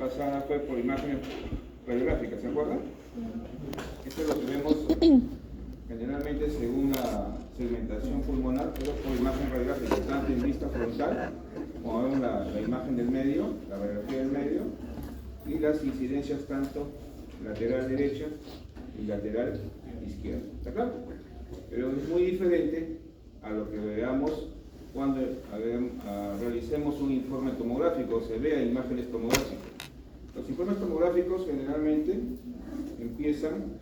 pasada fue por imágenes radiográficas, ¿se acuerdan? Esto es lo que vemos generalmente según la segmentación pulmonar, pero por imagen radiográfica, tanto en vista frontal, como vemos la imagen del medio, la radiografía del medio, y las incidencias tanto lateral derecha y lateral izquierda. ¿Está claro? Pero es muy diferente a lo que veamos cuando realicemos un informe tomográfico, se vea imágenes tomográficas. Los informes tomográficos generalmente empiezan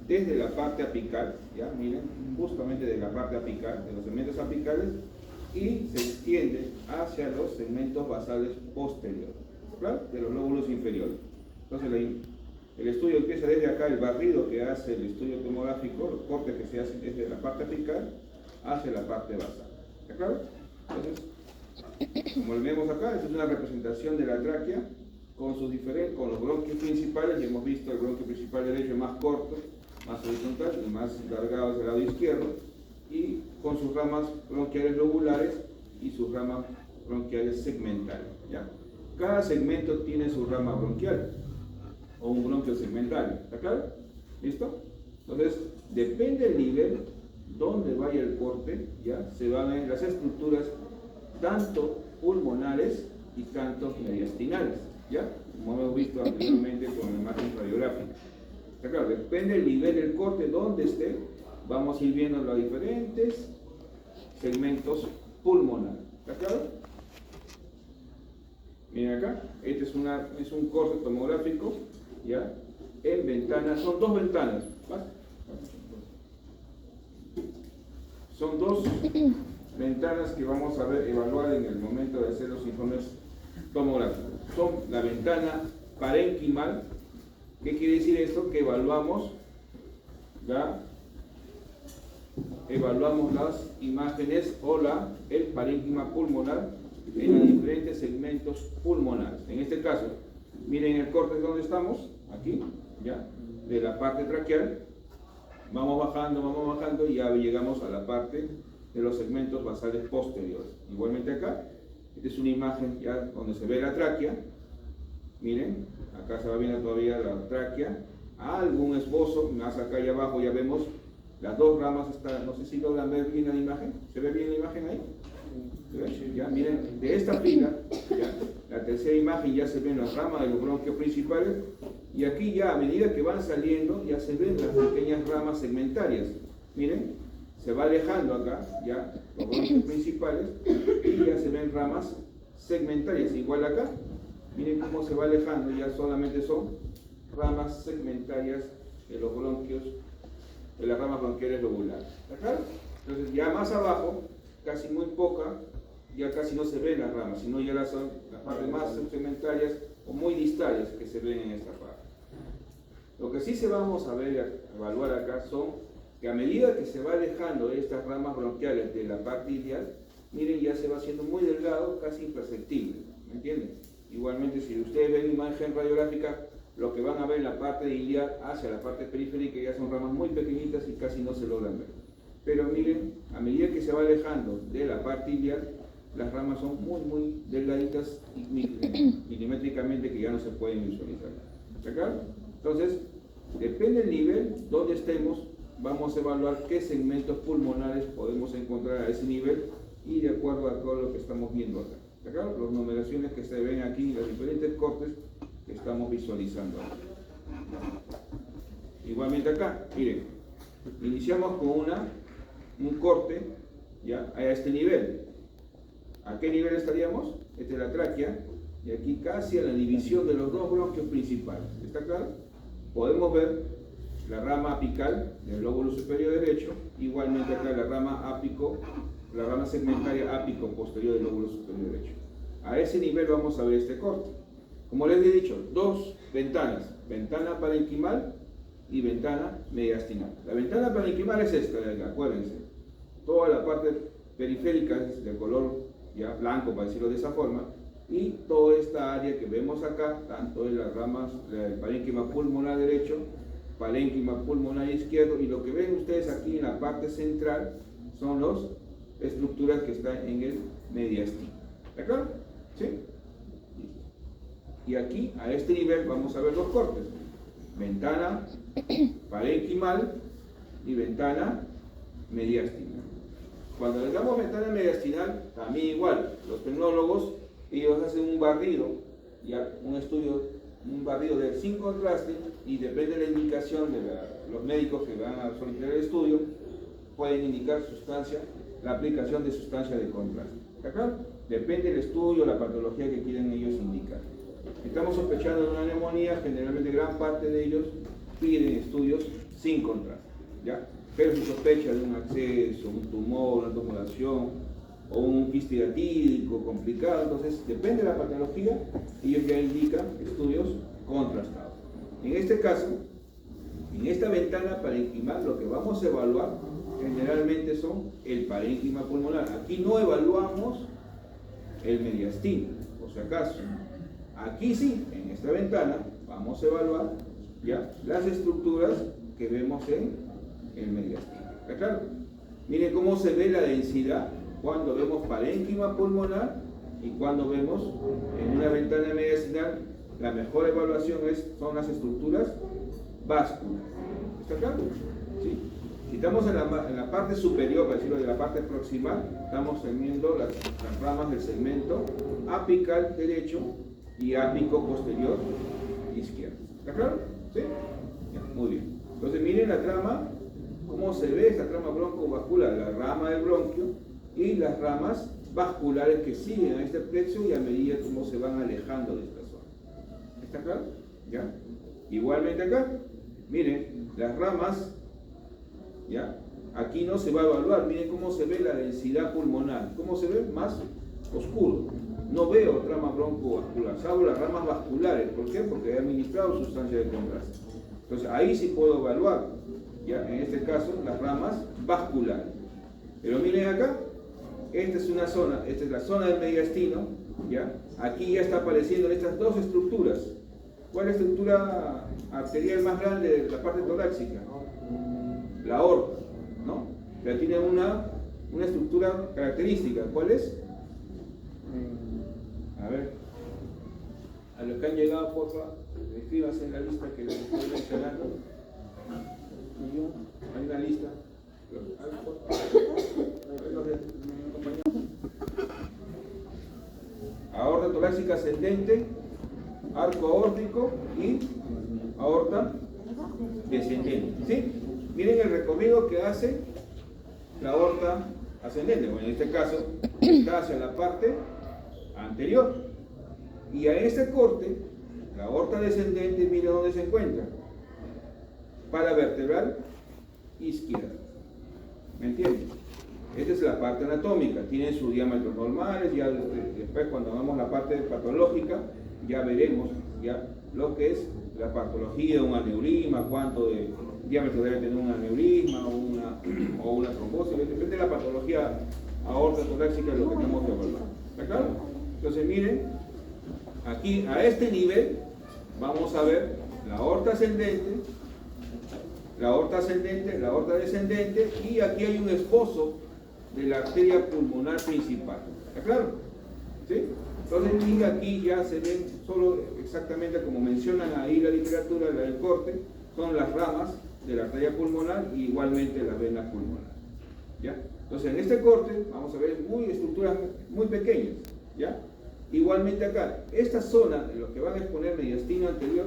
desde la parte apical, ya miren, justamente de la parte apical, de los segmentos apicales, y se extiende hacia los segmentos basales posteriores, ¿claro? De los lóbulos inferiores. Entonces el estudio empieza desde acá, el barrido que hace el estudio tomográfico, los cortes que se hacen desde la parte apical hacia la parte basal. ¿Está claro? Entonces, como lo vemos acá, esta es una representación de la tráquea con los bronquios principales, y hemos visto el bronquio principal derecho más corto, más horizontal y más alargado hacia el lado izquierdo, y con sus ramas bronquiales lobulares y sus ramas bronquiales segmentales. ¿Ya? Cada segmento tiene su rama bronquial o un bronquio segmental. ¿Está claro? ¿Listo? Entonces, depende del nivel donde vaya el corte, ya se van a ver las estructuras tanto pulmonares y tanto mediastinales, ¿ya? Como hemos visto anteriormente con la imagen radiográfica. Está claro, depende del nivel del corte donde esté, vamos a ir viendo los diferentes segmentos pulmonares. ¿Está claro? Miren acá, este es un corte tomográfico, ¿ya? En ventanas, son dos ventanas, ¿va? Son dos ventanas que vamos a evaluar en el momento de hacer los informes tomográficos. Son la ventana parenquimal. ¿Qué quiere decir esto? Que evaluamos las imágenes o el parénquima pulmonar en los diferentes segmentos pulmonares. En este caso, miren el corte donde estamos, aquí, ya, de la parte traqueal. Vamos bajando y ya llegamos a la parte de los segmentos basales posteriores. Igualmente acá, esta es una imagen ya donde se ve la tráquea. Miren, acá se va viendo todavía la tráquea. Algún esbozo, más acá y abajo ya vemos las dos ramas. No sé si logran ver bien la imagen. ¿Se ve bien la imagen ahí? Ya, miren, de esta fila, ya, la tercera imagen ya se ven las ramas de los bronquios principales, y aquí ya a medida que van saliendo ya se ven las pequeñas ramas segmentarias. Miren, se va alejando acá ya los bronquios principales y ya se ven ramas segmentarias. Igual acá, miren cómo se va alejando, ya solamente son ramas segmentarias de los bronquios, de las ramas bronquiales lobulares. ¿Está claro? Entonces ya más abajo, casi muy poca, ya casi no se ven las ramas, sino ya son las partes más segmentarias o muy distales que se ven en esta parte. Lo que sí se vamos a evaluar acá son que a medida que se va alejando estas ramas bronquiales de la parte iliac, miren, ya se va haciendo muy delgado, casi imperceptible. ¿Me entienden? Igualmente, si ustedes ven imagen radiográfica, lo que van a ver en la parte iliac hacia la parte periférica ya son ramas muy pequeñitas y casi no se logran ver. Pero miren, a medida que se va alejando de la parte iliac, las ramas son muy delgaditas y milimétricamente que ya no se pueden visualizar. ¿Está claro? Entonces, depende del nivel donde estemos, vamos a evaluar qué segmentos pulmonares podemos encontrar a ese nivel y de acuerdo a todo lo que estamos viendo acá. ¿Está claro? Las numeraciones que se ven aquí, los diferentes cortes que estamos visualizando acá. Igualmente acá, miren, iniciamos con un corte ya a este nivel. ¿A qué nivel estaríamos? Esta es la tráquea, y aquí casi a la división de los dos bronquios principales. ¿Está claro? Podemos ver la rama apical del lóbulo superior derecho, igualmente acá la rama segmentaria ápico posterior del lóbulo superior derecho. A ese nivel vamos a ver este corte. Como les he dicho, dos ventanas, ventana parenquimal y ventana mediastinal. La ventana parenquimal es esta de acá, acuérdense. Toda la parte periférica es de color ya blanco, para decirlo de esa forma, y toda esta área que vemos acá, tanto en las ramas del parénquima pulmonar derecho, parénquima pulmonar izquierdo, y lo que ven ustedes aquí en la parte central son las estructuras que están en el mediastino. ¿De acuerdo? ¿Sí? Y aquí, a este nivel, vamos a ver los cortes. Ventana parenquimal y ventana mediastinal. Cuando le damos ventana mediastinal, también igual, los tecnólogos, ellos hacen un barrido, ya, un estudio, un barrido sin contraste, y depende de la indicación de los médicos que van a solicitar el estudio, pueden indicar sustancia, la aplicación de sustancia de contraste. ¿Está claro? Depende del estudio, la patología que quieren ellos indicar. Estamos sospechando de una neumonía, generalmente gran parte de ellos piden estudios sin contraste, ¿ya? Pero si sospecha de un acceso, un tumor, una tumoración o un quiste hidratídico complicado, entonces depende de la patología, ellos ya indican estudios contrastados. En este caso, en esta ventana parenquimal, lo que vamos a evaluar generalmente son el parénquima pulmonar. Aquí no evaluamos el mediastino, por si acaso. Aquí sí, en esta ventana, vamos a evaluar ya las estructuras que vemos en el mediastino. ¿Está claro? Miren cómo se ve la densidad cuando vemos parénquima pulmonar y cuando vemos en una ventana mediastinal. La mejor evaluación son las estructuras vasculares. ¿Está claro? ¿Sí? Si estamos en la parte superior, para decirlo, de la parte proximal, estamos teniendo las ramas del segmento apical derecho y ápico posterior izquierdo. ¿Está claro? ¿Sí? Ya, muy bien. Entonces miren la trama, cómo se ve esta trama broncovascular, la rama del bronquio y las ramas vasculares que siguen a este plexo y a medida como se van alejando de esta zona. ¿Está claro? ¿Ya? Igualmente acá, miren, las ramas, ¿ya? Aquí no se va a evaluar, miren cómo se ve la densidad pulmonar, cómo se ve más oscuro. No veo trama broncovascular, salvo las ramas vasculares. ¿Por qué? Porque he administrado sustancia de contraste. Entonces ahí sí puedo evaluar, ¿ya? En este caso, las ramas vasculares. Pero miren acá, esta es una zona, esta es la zona del mediastino, ¿ya? Aquí ya está apareciendo estas dos estructuras. ¿Cuál es la estructura arterial más grande de la parte torácica? La aorta, ¿no? Ya tiene una estructura característica. ¿Cuál es? A ver, a los que han llegado, por favor, escríbanse en la lista que les estoy mencionando. Hay una lista. Aorta torácica ascendente, arco aórtico y aorta descendente. ¿Sí? Miren el recorrido que hace la aorta ascendente. Bueno, en este caso está hacia la parte anterior. Y a este corte, la aorta descendente, miren dónde se encuentra. Paravertebral izquierda. ¿Me entienden? Esta es la parte anatómica, tienen sus diámetros normales, ya después cuando hagamos la parte patológica, ya veremos ya lo que es la patología de un aneurisma, cuánto de diámetro debe tener un aneurisma o una trombosis, depende de la patología aorta torácica, lo que estamos evaluando. ¿Está claro? Entonces miren, aquí a este nivel vamos a ver la aorta ascendente, la aorta descendente, y aquí hay un esbozo de la arteria pulmonar principal. ¿Está claro? ¿Sí? Entonces, y aquí ya se ven solo exactamente como mencionan ahí la literatura del corte, son las ramas de la arteria pulmonar y igualmente las venas pulmonares. ¿Ya? Entonces, en este corte vamos a ver estructuras muy pequeñas. ¿Ya? Igualmente acá, esta zona, en los que van a exponer mediastino anterior,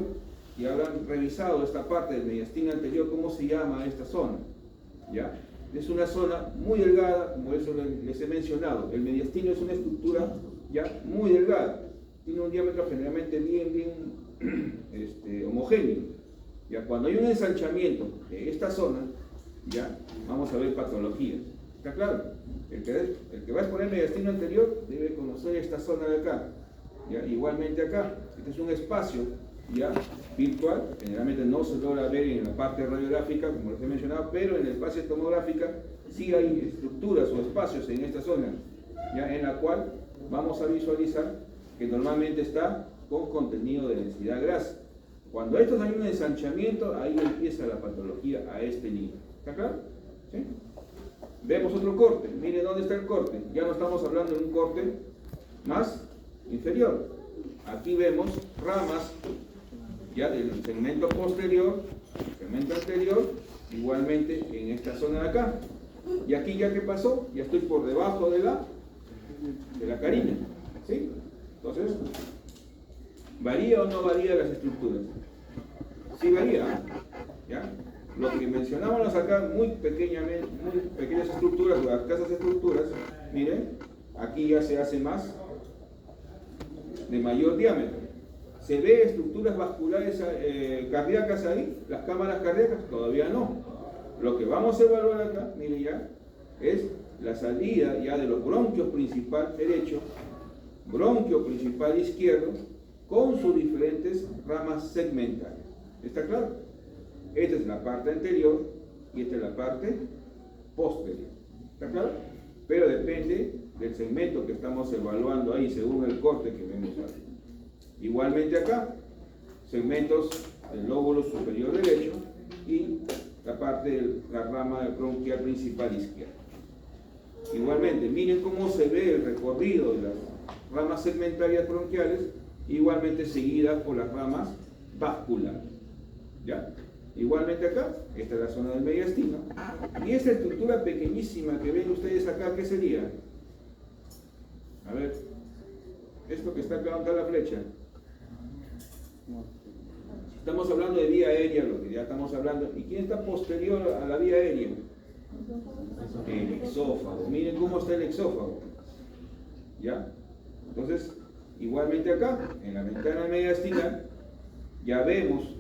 y habrán revisado esta parte del mediastino anterior, ¿cómo se llama esta zona? ¿Ya? Es una zona muy delgada, como eso les he mencionado. El mediastino es una estructura ya muy delgada, tiene un diámetro generalmente bien homogéneo. Ya cuando hay un ensanchamiento de esta zona, ya vamos a ver patologías. ¿Está claro? El que va a exponer mediastino anterior debe conocer esta zona de acá. ¿Ya? Igualmente acá, este es un espacio ya virtual, generalmente no se logra ver en la parte radiográfica, como les he mencionado, pero en la fase tomográfica sí hay estructuras o espacios en esta zona, ya en la cual vamos a visualizar que normalmente está con contenido de densidad grasa. Cuando estos hay un ensanchamiento, ahí empieza la patología a este nivel. ¿Está claro? ¿Sí? Vemos otro corte. Miren dónde está el corte. Ya no estamos hablando de un corte más inferior. aquí vemos ramas ya del segmento posterior, segmento anterior, igualmente en esta zona de acá. Y aquí ya, ¿qué pasó? Ya estoy por debajo de la carina, ¿sí? Entonces, ¿varía o no varía las estructuras? Sí varía, ¿ya? Lo que mencionábamos acá, muy pequeñas estructuras, las casas estructuras, miren, aquí ya se hace más de mayor diámetro. ¿Se ve estructuras vasculares cardíacas ahí? ¿Las cámaras cardíacas? Todavía no. Lo que vamos a evaluar acá, miren ya, es la salida ya de los bronquios principal derecho, bronquio principal izquierdo, con sus diferentes ramas segmentales. ¿Está claro? Esta es la parte anterior y esta es la parte posterior. ¿Está claro? Pero depende del segmento que estamos evaluando ahí, según el corte que vemos ahí. Igualmente acá, segmentos del lóbulo superior derecho y la parte de la rama bronquial principal izquierda. Igualmente, miren cómo se ve el recorrido de las ramas segmentarias bronquiales, igualmente seguidas por las ramas vasculares. ¿Ya? Igualmente acá, esta es la zona del mediastino. Y esta estructura pequeñísima que ven ustedes acá, ¿qué sería? A ver, esto que está acá, ¿dónde está la flecha? Estamos hablando de vía aérea, lo que ya estamos hablando. ¿Y quién está posterior a la vía aérea? El exófago. Miren cómo está el exófago. ¿Ya? Entonces, igualmente acá, en la ventana mediastinal, ya vemos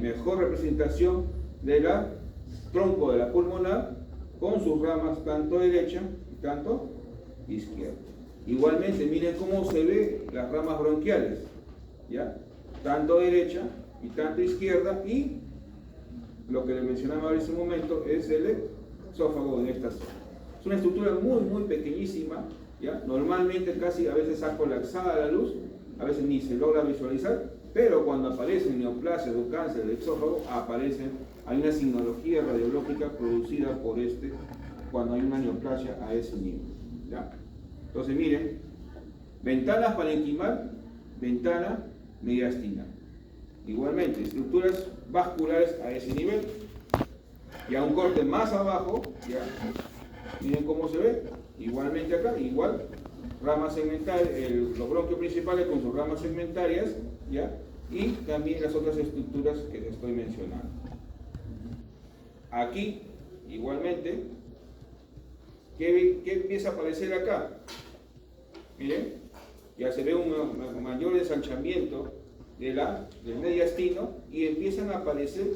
mejor representación de la tronco de la pulmonar con sus ramas tanto derecha y tanto izquierda. Igualmente, miren cómo se ve las ramas bronquiales, ¿ya? Tanto derecha y tanto izquierda, y lo que le mencionaba en ese momento es el esófago en esta zona. Es una estructura muy pequeñísima, ¿ya? Normalmente casi a veces está colapsada a la luz, a veces ni se logra visualizar, pero cuando aparecen neoplasias o cáncer del exófago, hay una signología radiológica producida por cuando hay una neoplasia a ese nivel, ¿ya? Entonces miren, ventana parenquimal, ventana mediastinal. Igualmente, estructuras vasculares a ese nivel. Y a un corte más abajo, ya, miren cómo se ve, igualmente acá, igual, ramas segmentarias, los bronquios principales con sus ramas segmentarias, ya, y también las otras estructuras que les estoy mencionando. Aquí, igualmente, ¿qué empieza a aparecer acá? Miren, ya se ve un mayor ensanchamiento del mediastino y empiezan a aparecer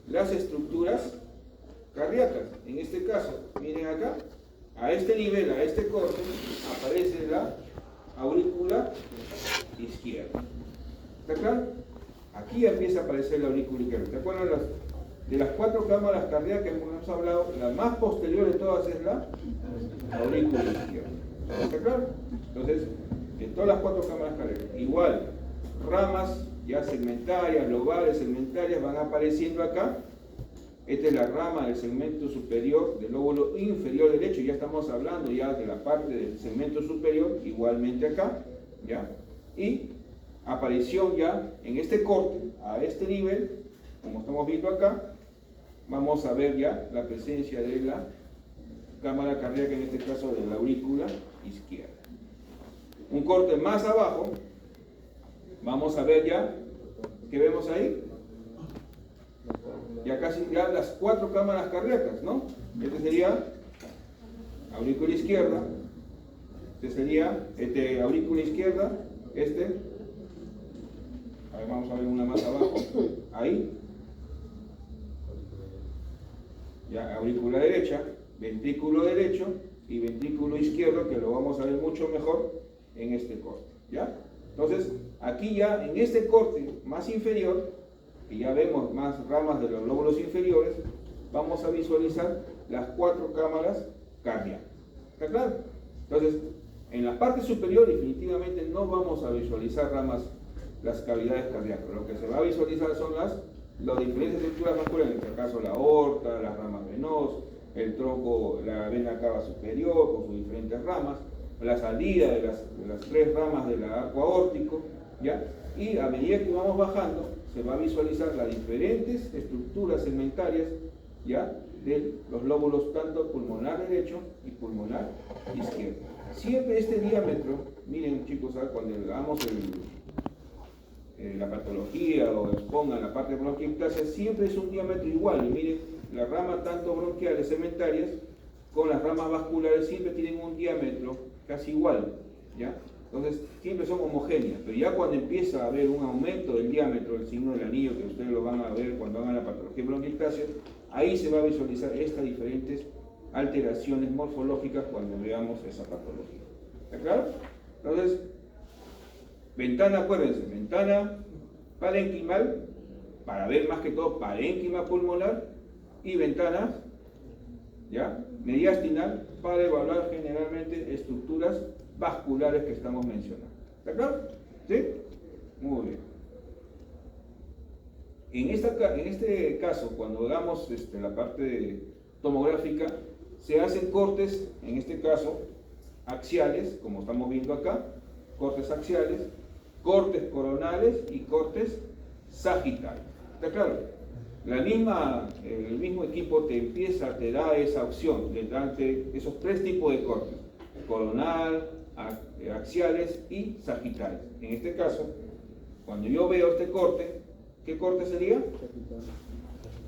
las estructuras cardíacas. En este caso, miren acá, a este nivel, a este corte, aparece la aurícula izquierda. ¿Está claro? Aquí empieza a aparecer la aurícula izquierda. ¿Se acuerdan de las 4 cámaras cardíacas que hemos hablado? La más posterior de todas es la aurícula izquierda. ¿Está claro? Entonces, en todas las 4 cámaras cardíacas, igual, ramas ya segmentarias, lobales segmentarias van apareciendo acá. Esta es la rama del segmento superior del lóbulo inferior derecho, ya estamos hablando ya de la parte del segmento superior, igualmente acá, ¿ya? Y aparición ya en este corte, a este nivel, como estamos viendo acá, vamos a ver ya la presencia de la cámara cardíaca, en este caso de la aurícula izquierda. Un corte más abajo, vamos a ver ya, ¿qué vemos ahí? Ya casi ya las 4 cámaras cardíacas, ¿no? Este sería aurícula izquierda, este sería aurícula izquierda, a ver, vamos a ver una más abajo, ahí, ya aurícula derecha, ventrículo derecho y ventrículo izquierdo, que lo vamos a ver mucho mejor en este corte, ¿ya? Entonces, aquí ya en este corte más inferior, que ya vemos más ramas de los lóbulos inferiores, vamos a visualizar las 4 cámaras cardíacas. ¿Está claro? Entonces, en la parte superior definitivamente no vamos a visualizar las cavidades cardíacas. Lo que se va a visualizar son las diferentes estructuras vasculares, en este caso la aorta, las ramas venosas, el tronco, la vena cava superior con sus diferentes ramas, la salida de las 3 ramas del arco aórtico, ¿ya? Y a medida que vamos bajando, se va a visualizar las diferentes estructuras segmentarias, ¿ya?, de los lóbulos tanto pulmonar derecho y pulmonar izquierdo. Siempre este diámetro, miren chicos, cuando hagamos la patología o expongan la parte de bronquiectasia, siempre es un diámetro igual. Y miren, la rama tanto bronquiales segmentarias con las ramas vasculares siempre tienen un diámetro casi igual, ¿ya? Entonces siempre son homogéneas, pero ya cuando empieza a haber un aumento del diámetro, el signo del anillo, que ustedes lo van a ver cuando hagan la patología de bronquiectasia, ahí se va a visualizar estas diferentes alteraciones morfológicas cuando veamos esa patología. ¿Está claro? Entonces, ventana, acuérdense, ventana parenquimal, para ver más que todo parénquima pulmonar, y ventana, ¿ya?, mediastinal, para evaluar generalmente estructuras vasculares que estamos mencionando. ¿Está claro? ¿Sí? Muy bien. En este caso, cuando hagamos la parte tomográfica, se hacen cortes, en este caso, axiales, como estamos viendo acá, cortes axiales, cortes coronales y cortes sagittales. ¿Está claro? El mismo equipo te da esa opción de darte esos tres tipos de cortes: coronal, axiales y sagittales. En este caso, cuando yo veo este corte, ¿qué corte sería?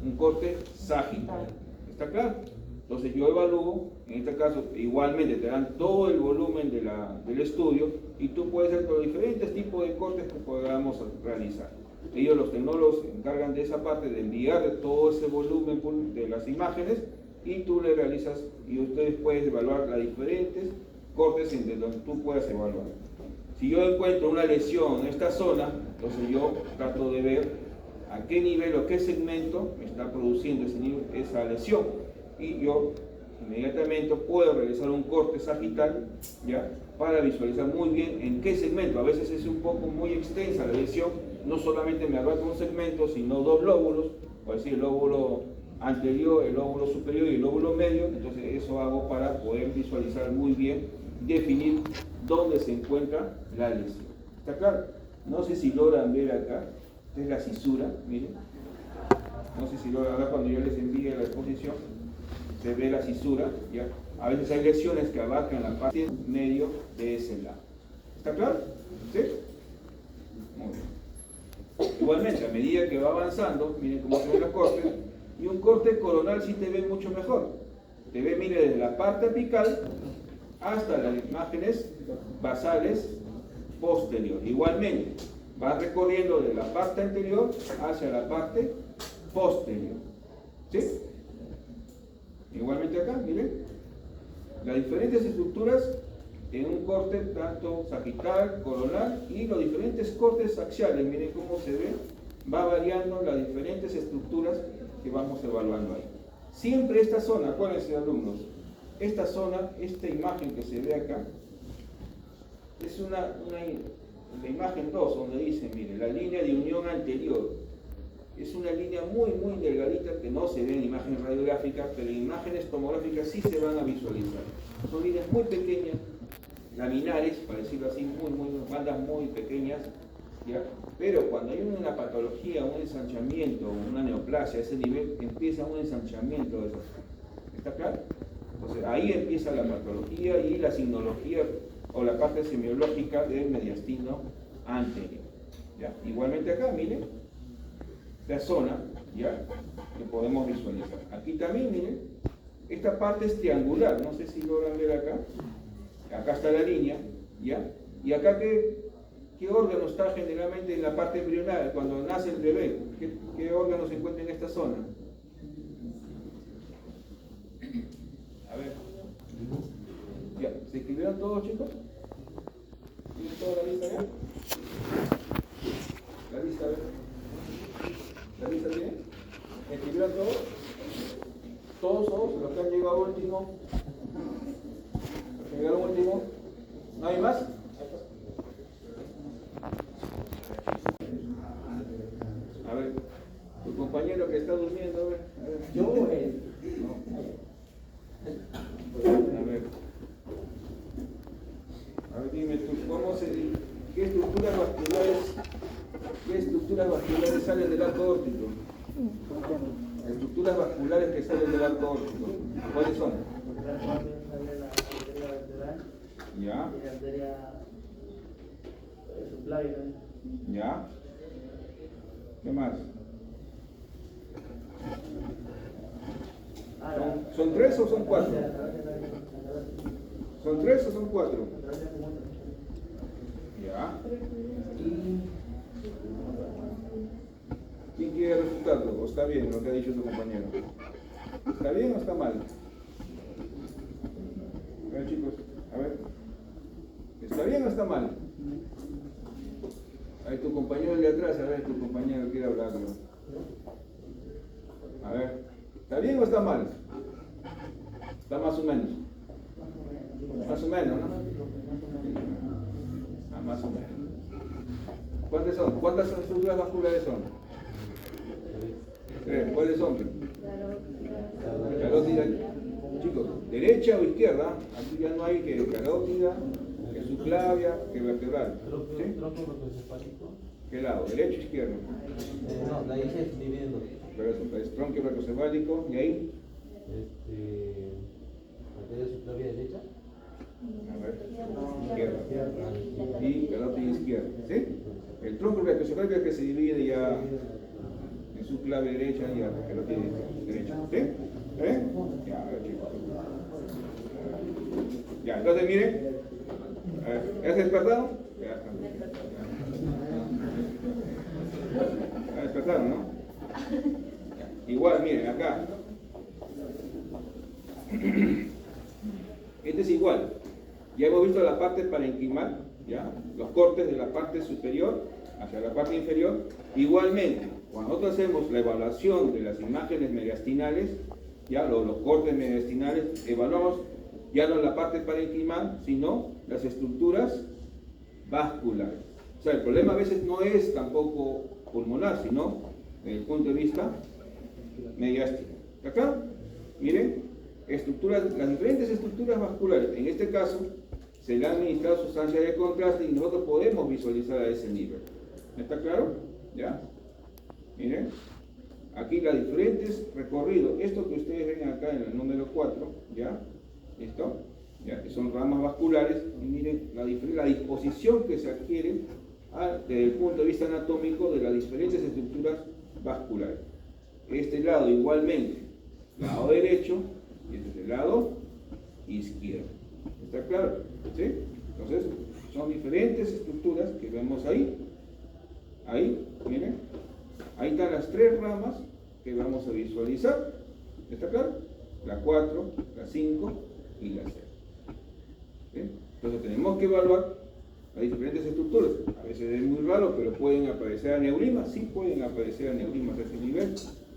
Un corte sagital. ¿Está claro? Entonces yo evalúo, en este caso igualmente te dan todo el volumen del estudio y tú puedes hacer los diferentes tipos de cortes que podamos realizar. Ellos, los tecnólogos, se encargan de esa parte, de enviar todo ese volumen de las imágenes, y tú le realizas, y ustedes pueden evaluar las diferentes cortes en donde tú puedas evaluar. Si yo encuentro una lesión en esta zona, entonces yo trato de ver a qué nivel o qué segmento me está produciendo esa lesión, y yo inmediatamente puedo realizar un corte sagital, ¿ya?, para visualizar muy bien en qué segmento. A veces es un poco muy extensa la lesión, no solamente me abarca un segmento, sino dos lóbulos, por decir el lóbulo anterior, el lóbulo superior y el lóbulo medio. Entonces eso hago para poder visualizar muy bien, definir dónde se encuentra la lesión. ¿Está claro? No sé si logran ver acá, esta es la cisura, miren. No sé si logran ver cuando yo les envíe la exposición, se ve la cisura, ¿ya? A veces hay lesiones que abarcan la parte medio de ese lado. ¿Está claro? ¿Sí? Muy bien. Igualmente, a medida que va avanzando, miren cómo se ven los cortes, y un corte coronal sí te ve mucho mejor. Te ve, mire, desde la parte apical hasta las imágenes basales posterior. Igualmente, va recorriendo de la parte anterior hacia la parte posterior. ¿Sí? Igualmente acá, miren, las diferentes estructuras en un corte tanto sagital, coronal, y los diferentes cortes axiales. Miren cómo se ve, va variando las diferentes estructuras que vamos evaluando ahí. Siempre esta zona, acuérdense alumnos, esta zona, esta imagen que se ve acá, es la imagen 2, donde dice, mire, la línea de unión anterior. Es una línea muy delgadita que no se ve en imagen radiográfica, pero en imágenes tomográficas sí se van a visualizar. Son líneas muy pequeñas, laminares, para decirlo así, bandas muy pequeñas, ¿ya? Pero cuando hay una patología, un ensanchamiento, una neoplasia, a ese nivel empieza un ensanchamiento de esas. ¿Está claro? Entonces ahí empieza la patología y la signología o la parte semiológica del mediastino anterior, ¿ya? Igualmente acá, miren, la zona, ¿ya?, que podemos visualizar. Aquí también, miren, esta parte es triangular, no sé si logran ver acá. Acá está la línea, ¿ya? Y acá, ¿qué órgano está generalmente en la parte embrionaria cuando nace el bebé? ¿Qué órgano se encuentra en esta zona? A ver. ¿Ya? ¿Se escribieron todos, chicos? ¿Tienen toda la lista ya? La lista, a ver. ¿La lista tiene? ¿Escribieron todos? ¿Todos? ¿Los que han llegado último? ¿Los que llegaron último? ¿No hay más? A ver, tu compañero que está durmiendo, a ver. Yo, no. A ver, dime tú, ¿qué estructuras vasculares ¿Qué estructuras vasculares salen del arco aórtico? Estructuras vasculares que salen del arco aórtico. ¿Cuáles son? Ya. Ya. ¿Qué más? ¿Son 3 o son 4? ¿Son 3 o son 4? Ya. ¿Quién quiere refutarlo? ¿O está bien lo que ha dicho su compañero? ¿Está bien o está mal? A ver, chicos, a ver. ¿Está bien o está mal? Ahí tu compañero de atrás, a ver, tu compañero quiere hablarlo. A ver, ¿está bien o está mal? Está más o menos. Más o menos, ¿no? Ah, más o menos. ¿Cuántas son? ¿Cuántas estructuras vasculares son? 3. ¿Cuáles son? Carótida. Chicos, derecha o izquierda, aquí ya no hay que carótida, que subclavia, que vertebral. ¿Sí? ¿Qué lado? ¿Derecho o izquierdo? No, la derecha es dividiendo. Pero eso, es tronquio brachocefálico, ¿y ahí? ¿Arteria subclavia derecha? A ver, izquierda. Y carótida izquierda, ¿sí? El tronco brachocefálico es que se divide ya en subclavia derecha y ya carótida derecha, ¿sí? Ya, a ver, chicos. Ya, entonces miren, ¿ya se despertaron? Ya están. Ya despertaron, ¿no? Ya. Igual, miren, acá. Este es igual. Ya hemos visto la parte parenquimal, ¿ya? Los cortes de la parte superior hacia la parte inferior. Igualmente, cuando nosotros hacemos la evaluación de las imágenes mediastinales, ya los cortes mediastinales, evaluamos ya no la parte parenquimal, sino las estructuras vasculares. O sea, el problema a veces no es tampoco pulmonar, sino desde el punto de vista mediástico. ¿Está claro? Miren, las diferentes estructuras vasculares, en este caso, se le ha administrado sustancia de contraste y nosotros podemos visualizar a ese nivel. ¿Está claro? ¿Ya? Miren, aquí los diferentes recorridos, esto que ustedes ven acá en el número 4, ¿ya? ¿Listo? ¿Ya? Que son ramas vasculares, y miren la disposición que se adquiere desde el punto de vista anatómico de las diferentes estructuras vasculares. Este lado igualmente, lado derecho, y este es el lado izquierdo. ¿Está claro? ¿Sí? Entonces, son diferentes estructuras que vemos ahí. Ahí, miren. Ahí están las 3 ramas que vamos a visualizar. ¿Está claro? La 4, la 5 y la 6. ¿Sí? Entonces tenemos que evaluar las diferentes estructuras. A veces es muy raro, pero pueden aparecer aneurismas. Sí pueden aparecer aneurismas a ese nivel.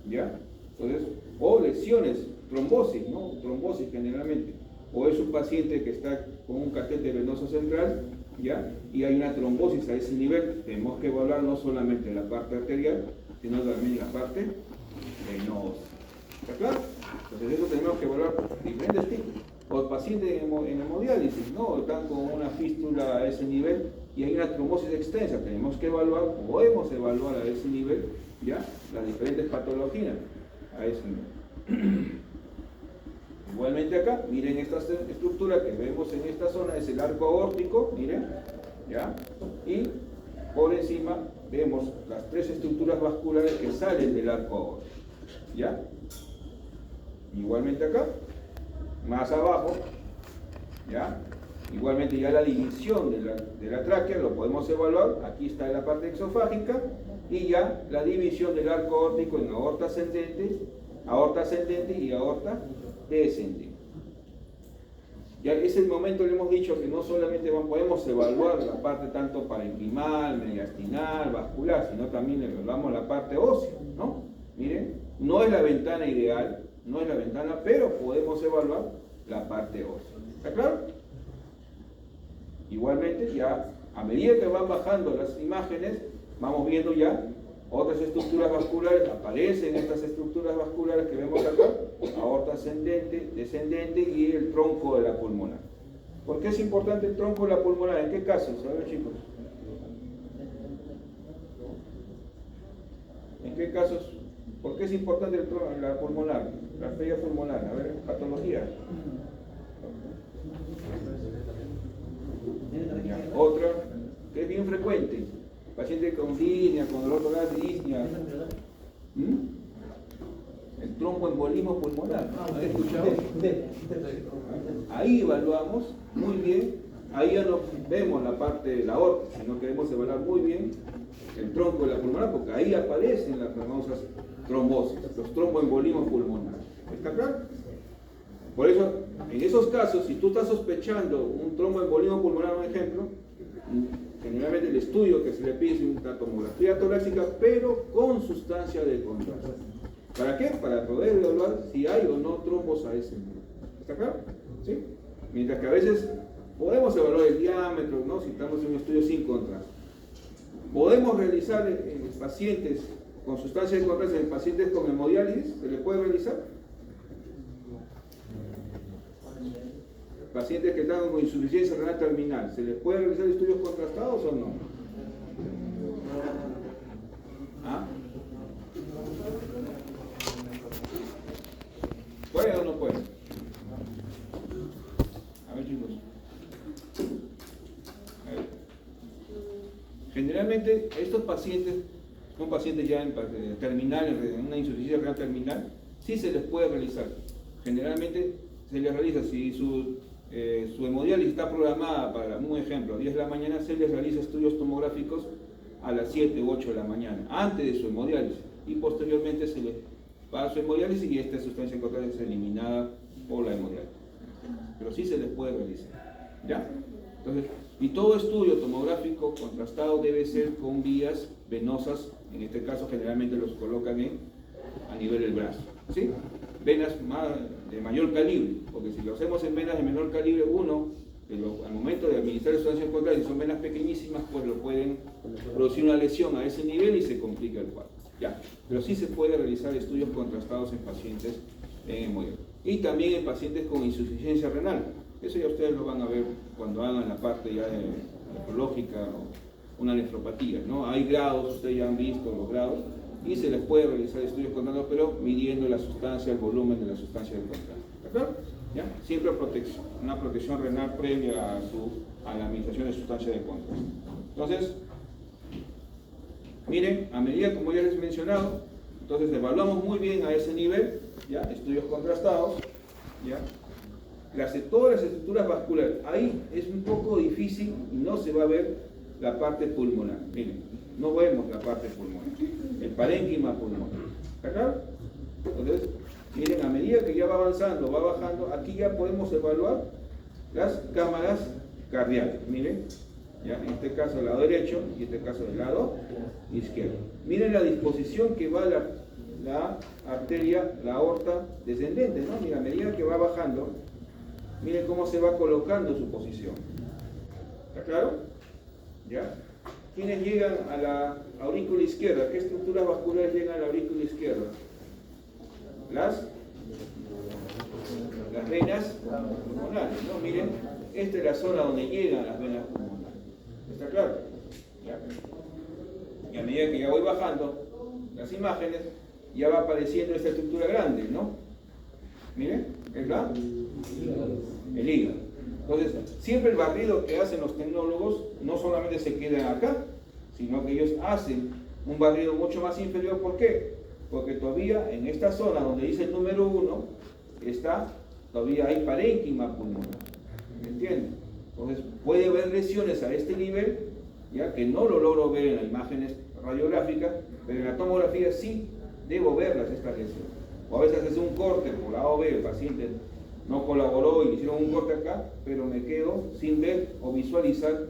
¿Ya? Entonces, o lesiones, trombosis, ¿no? Trombosis generalmente. O es un paciente que está con un catéter venoso central, ¿ya? Y hay una trombosis a ese nivel. Tenemos que evaluar no solamente la parte arterial, sino también la parte venosa. ¿Está claro? Entonces eso tenemos que evaluar diferentes tipos. O pacientes en hemodiálisis, ¿no? Están con una fístula a ese nivel y hay una trombosis extensa. Tenemos que evaluar, podemos evaluar a ese nivel, ¿ya? Las diferentes patologías a ese nivel. Igualmente acá, miren esta estructura que vemos en esta zona, es el arco aórtico, miren, ¿ya? Y por encima vemos las 3 estructuras vasculares que salen del arco aórtico, ¿ya? Igualmente acá, más abajo, ¿ya? Igualmente ya la división de la tráquea lo podemos evaluar, aquí está la parte exofágica, y ya la división del arco aórtico en aorta ascendente y aorta descendente. Ya es el momento, le hemos dicho que no solamente podemos evaluar la parte tanto parenquimal, mediastinal, vascular, sino también evaluamos la parte ósea, ¿no? Miren, no es la ventana ideal, no es la ventana, pero podemos evaluar la parte ósea. ¿Está claro? Igualmente, ya a medida que van bajando las imágenes, vamos viendo ya otras estructuras vasculares, aparecen estas estructuras vasculares que vemos acá, aorta ascendente, descendente y el tronco de la pulmonar. ¿Por qué es importante el tronco de la pulmonar? ¿En qué casos? A ver, chicos. ¿Qué casos? ¿Por qué es importante la pulmonar? La arteria pulmonar. A ver, patología. Ya. Otra, que es bien frecuente. Paciente con disnea, con dolor toral de disnea. El tromboembolismo pulmonar. ¿Has escuchado? Ahí evaluamos muy bien. Ahí ya no vemos la parte de la aorta, sino queremos evaluar muy bien el tronco de la pulmonar, porque ahí aparecen las famosas trombosis, los tromboembolismos pulmonares. ¿Está claro? Por eso, en esos casos, si tú estás sospechando un tromboembolismo pulmonar, un ejemplo, generalmente el estudio que se le pide es una tomografía torácica, pero con sustancia de contraste. ¿Para qué? Para poder evaluar si hay o no trombos a ese nivel. ¿Está claro? ¿Sí? Mientras que a veces podemos evaluar el diámetro, ¿no? Si estamos en un estudio sin contraste. Podemos realizar en pacientes con sustancia de contraste, en pacientes con hemodiálisis, ¿se les puede realizar? Pacientes que están con insuficiencia renal terminal, ¿se les puede realizar estudios contrastados o no? ¿Ah? ¿Puede o no puede? A ver, chicos. A ver. Generalmente estos pacientes son pacientes ya en terminal, en una insuficiencia renal terminal, sí se les puede realizar. Generalmente se les realiza, si su hemodiálisis está programada para, un ejemplo, a 10 de la mañana, se les realiza estudios tomográficos a las 7 u 8 de la mañana, antes de su hemodiálisis, y posteriormente se les va a su hemodiálisis y esta sustancia en contraste es eliminada por la hemodiálisis. Pero sí se les puede realizar. ¿Ya? Entonces, y todo estudio tomográfico contrastado debe ser con vías venosas, en este caso generalmente los colocan a nivel del brazo. ¿Sí? Venas de mayor calibre, porque si lo hacemos en venas de menor calibre, al momento de administrar sustancias en contraste, si son venas pequeñísimas, pues lo pueden producir una lesión a ese nivel y se complica el cuadro. ¿Ya? Pero sí se puede realizar estudios contrastados en pacientes en hemodiálisis. Y también en pacientes con insuficiencia renal. Eso ya ustedes lo van a ver cuando hagan la parte ya nefrológica o una nefropatía, ¿no? Hay grados, ustedes ya han visto los grados, y se les puede realizar estudios contrastados, pero midiendo la sustancia, el volumen de la sustancia del contraste. ¿De acuerdo? ¿Ya? Siempre una protección renal previa a la administración de sustancia de contraste. Entonces, miren, a medida, como ya les he mencionado, entonces evaluamos muy bien a ese nivel, ¿ya? Estudios contrastados, ¿ya? Todas las estructuras vasculares, ahí es un poco difícil y no se va a ver la parte pulmonar. Miren, no vemos la parte pulmonar, el parénquima pulmonar. ¿Está claro? Entonces, miren, a medida que ya va avanzando, va bajando, aquí ya podemos evaluar las cámaras cardiacas. Miren, ya, en este caso del lado derecho y en este caso del lado izquierdo. Miren la disposición que va la arteria, la aorta descendente, ¿no? Mira, a medida que va bajando, miren cómo se va colocando su posición. ¿Está claro? ¿Ya? ¿Quiénes llegan a la aurícula izquierda? ¿Qué estructuras vasculares llegan a la aurícula izquierda? Las venas pulmonares, ¿no? Miren, esta es la zona donde llegan las venas pulmonares. ¿Está claro? ¿Ya? Y a medida que ya voy bajando las imágenes, ya va apareciendo esta estructura grande, ¿no? Miren, ¿es el hígado. Entonces, siempre el barrido que hacen los tecnólogos no solamente se queda acá, sino que ellos hacen un barrido mucho más inferior. ¿Por qué? Porque todavía en esta zona donde dice el número 1, todavía hay parénquima pulmonar. ¿Me entienden? Entonces, puede haber lesiones a este nivel, ya que no lo logro ver en las imágenes radiográficas, pero en la tomografía sí debo verlas estas lesiones. O a veces hace un corte por A o B, el paciente no colaboró y le hicieron un corte acá, pero me quedo sin ver o visualizar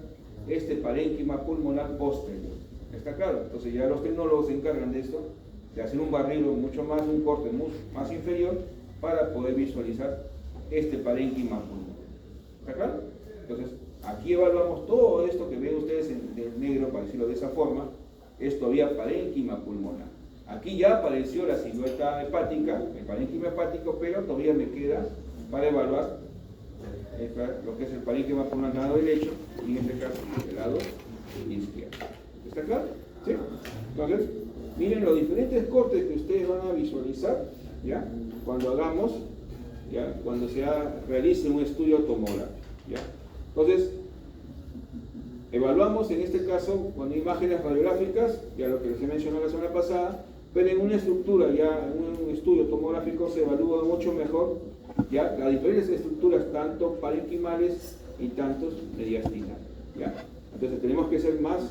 este parénquima pulmonar posterior. ¿Está claro? Entonces ya los tecnólogos se encargan de esto, de hacer un barrido mucho más, un corte más inferior, para poder visualizar este parénquima pulmonar. ¿Está claro? Entonces, aquí evaluamos todo esto que ven ustedes en negro, para decirlo de esa forma, es todavía parénquima pulmonar. Aquí ya apareció la silueta hepática, el parénquima hepático, pero todavía me queda para evaluar lo que es el parénquima pulmonar del lado derecho y en este caso del lado izquierdo. ¿Está claro? ¿Sí? Entonces, Miren los diferentes cortes que ustedes van a visualizar, ¿ya? Cuando hagamos, ¿ya? Cuando realice un estudio tomográfico, ¿ya? Entonces, evaluamos en este caso con imágenes radiográficas, ya lo que les he mencionado la semana pasada, pero en una estructura, ya en un estudio tomográfico se evalúa mucho mejor, ya las diferentes estructuras, tanto parenquimales y tantos mediastinales, ¿ya? Entonces tenemos que ser más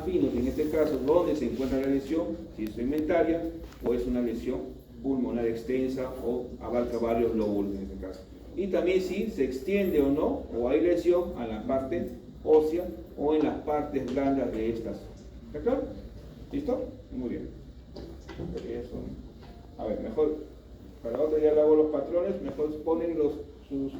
finos en este caso, dónde se encuentra la lesión, si es segmentaria o es una lesión pulmonar extensa o abarca varios lóbulos en este caso. Y también si se extiende o no, o hay lesión a la parte ósea o en las partes blandas de estas. ¿Está claro? ¿Listo? Muy bien. Eso. A ver, mejor, para otro ya le hago los patrones, mejor ponen sus